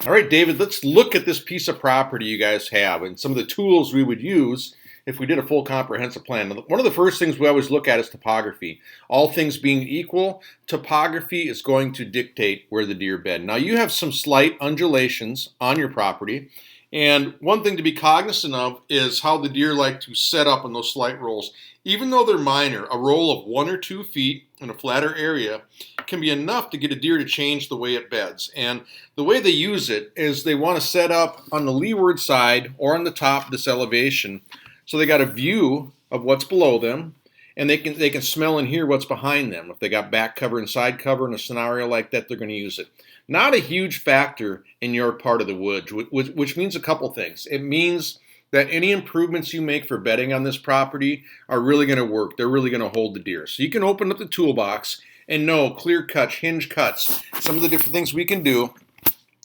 All right, David, let's look at this piece of property you guys have and some of the tools we would use if we did a full comprehensive plan. One of the first things we always look at is topography. All things being equal, topography is going to dictate where the deer bed. Now, you have some slight undulations on your property, and one thing to be cognizant of is how the deer like to set up in those slight rolls. Even though they're minor, a roll of 1 or 2 feet in a flatter area can be enough to get a deer to change the way it beds. And the way they use it is they want to set up on the leeward side or on the top of this elevation, so they got a view of what's below them, and they can smell and hear what's behind them. If they got back cover and side cover in a scenario like that, they're going to use it. Not a huge factor in your part of the woods, which means a couple things. It means that any improvements you make for bedding on this property are really going to work. They're really going to hold the deer. So you can open up the toolbox and know clear cuts, hinge cuts, some of the different things we can do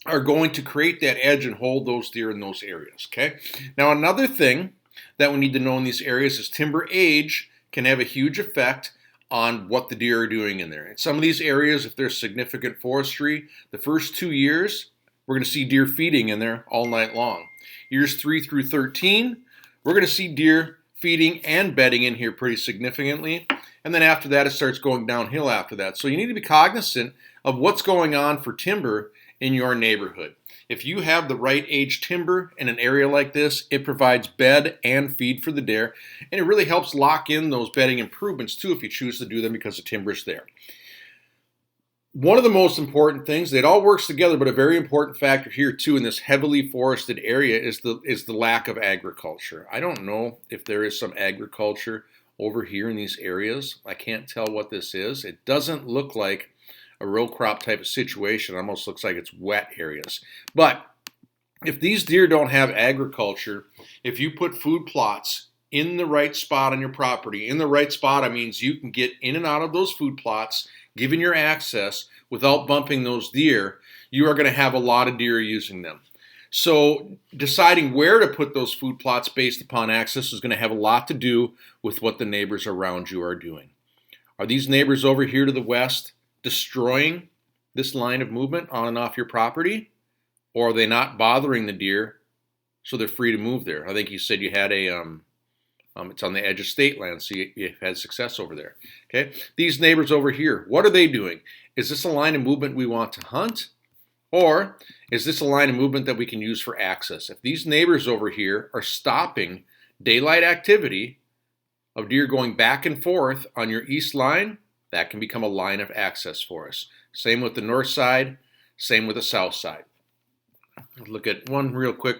are going to create that edge and hold those deer in those areas. Okay. Now, another thing that we need to know in these areas is timber age can have a huge effect on what the deer are doing in there. In some of these areas, if there's significant forestry, the first 2 years, we're going to see deer feeding in there all night long. Years 3 through 13, we're going to see deer feeding and bedding in here pretty significantly. And then after that, it starts going downhill after that. So you need to be cognizant of what's going on for timber in your neighborhood. If you have the right age timber in an area like this, it provides bed and feed for the deer, and it really helps lock in those bedding improvements too if you choose to do them because the timber's there. One of the most important things, it all works together, but a very important factor here too in this heavily forested area is the lack of agriculture. I don't know if there is some agriculture over here in these areas. I can't tell what this is. It doesn't look like a row crop type of situation. It almost looks like it's wet areas. But if these deer don't have agriculture, if you put food plots in the right spot on your property, in the right spot, I means you can get in and out of those food plots, given your access, without bumping those deer, you are going to have a lot of deer using them. So deciding where to put those food plots based upon access is going to have a lot to do with what the neighbors around you are doing. Are these neighbors over here to the west destroying this line of movement on and off your property? Or are they not bothering the deer so they're free to move there? I think you said you had it's on the edge of state land, so you've had success over there. Okay, these neighbors over here, what are they doing? Is this a line of movement we want to hunt? Or is this a line of movement that we can use for access? If these neighbors over here are stopping daylight activity of deer going back and forth on your east line, that can become a line of access for us. Same with the north side, same with the south side. Let's look at one real quick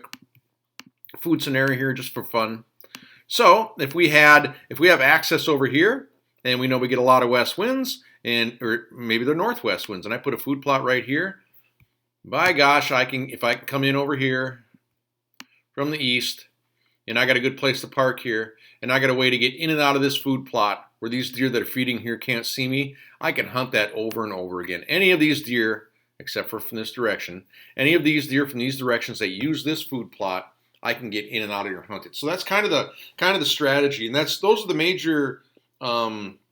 food scenario here just for fun. So if we have access over here and we know we get a lot of west winds or maybe they're northwest winds and I put a food plot right here, by gosh, if I can come in over here from the east and I got a good place to park here and I got a way to get in and out of this food plot where these deer that are feeding here can't see me, I can hunt that over and over again. Any of these deer, except for from this direction, any of these deer from these directions that use this food plot, I can get in and out of your hunted. So that's kind of the strategy, and those are the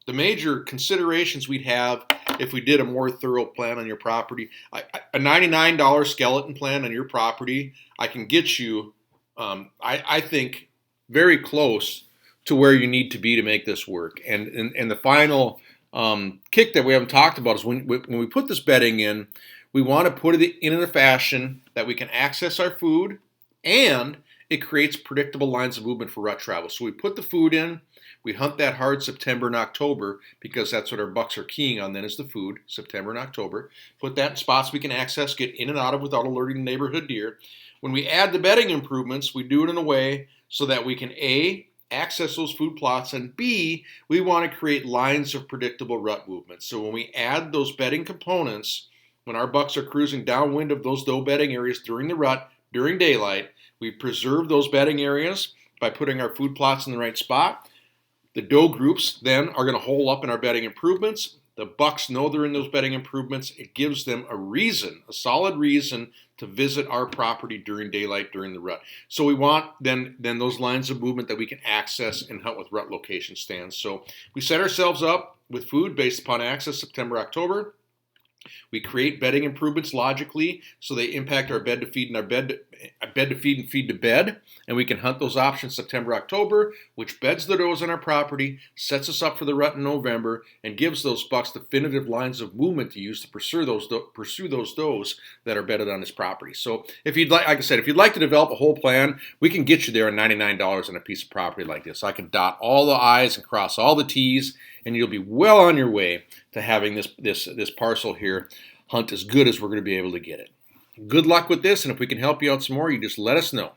major considerations we'd have if we did a more thorough plan on your property. A $99 skeleton plan on your property, I can get you, I think, very close to where you need to be to make this work. And the final kick that we haven't talked about is when we put this bedding in, we want to put it in a fashion that we can access our food and it creates predictable lines of movement for rut travel. So we put the food in, we hunt that hard September and October because that's what our bucks are keying on then is the food, September and October. Put that in spots we can access, get in and out of without alerting neighborhood deer. When we add the bedding improvements, we do it in a way so that we can A, access those food plots, and B, we want to create lines of predictable rut movement. So when we add those bedding components, when our bucks are cruising downwind of those doe bedding areas during the rut, during daylight, we preserve those bedding areas by putting our food plots in the right spot. The doe groups then are going to hole up in our bedding improvements. The bucks know they're in those bedding improvements. It gives them a solid reason to visit our property during daylight, during the rut. So we want then those lines of movement that we can access and hunt with rut location stands. So we set ourselves up with food based upon access September, October. We create bedding improvements logically so they impact our bed to feed and our bed to feed and feed to bed. And we can hunt those options September, October, which beds the does on our property, sets us up for the rut in November, and gives those bucks definitive lines of movement to use to pursue those does that are bedded on this property. So if you'd like I said, if you'd like to develop a whole plan, we can get you there on $99 on a piece of property like this. I can dot all the I's and cross all the T's, and you'll be well on your way to having this parcel here hunt as good as we're going to be able to get it. Good luck with this, and if we can help you out some more, you just let us know.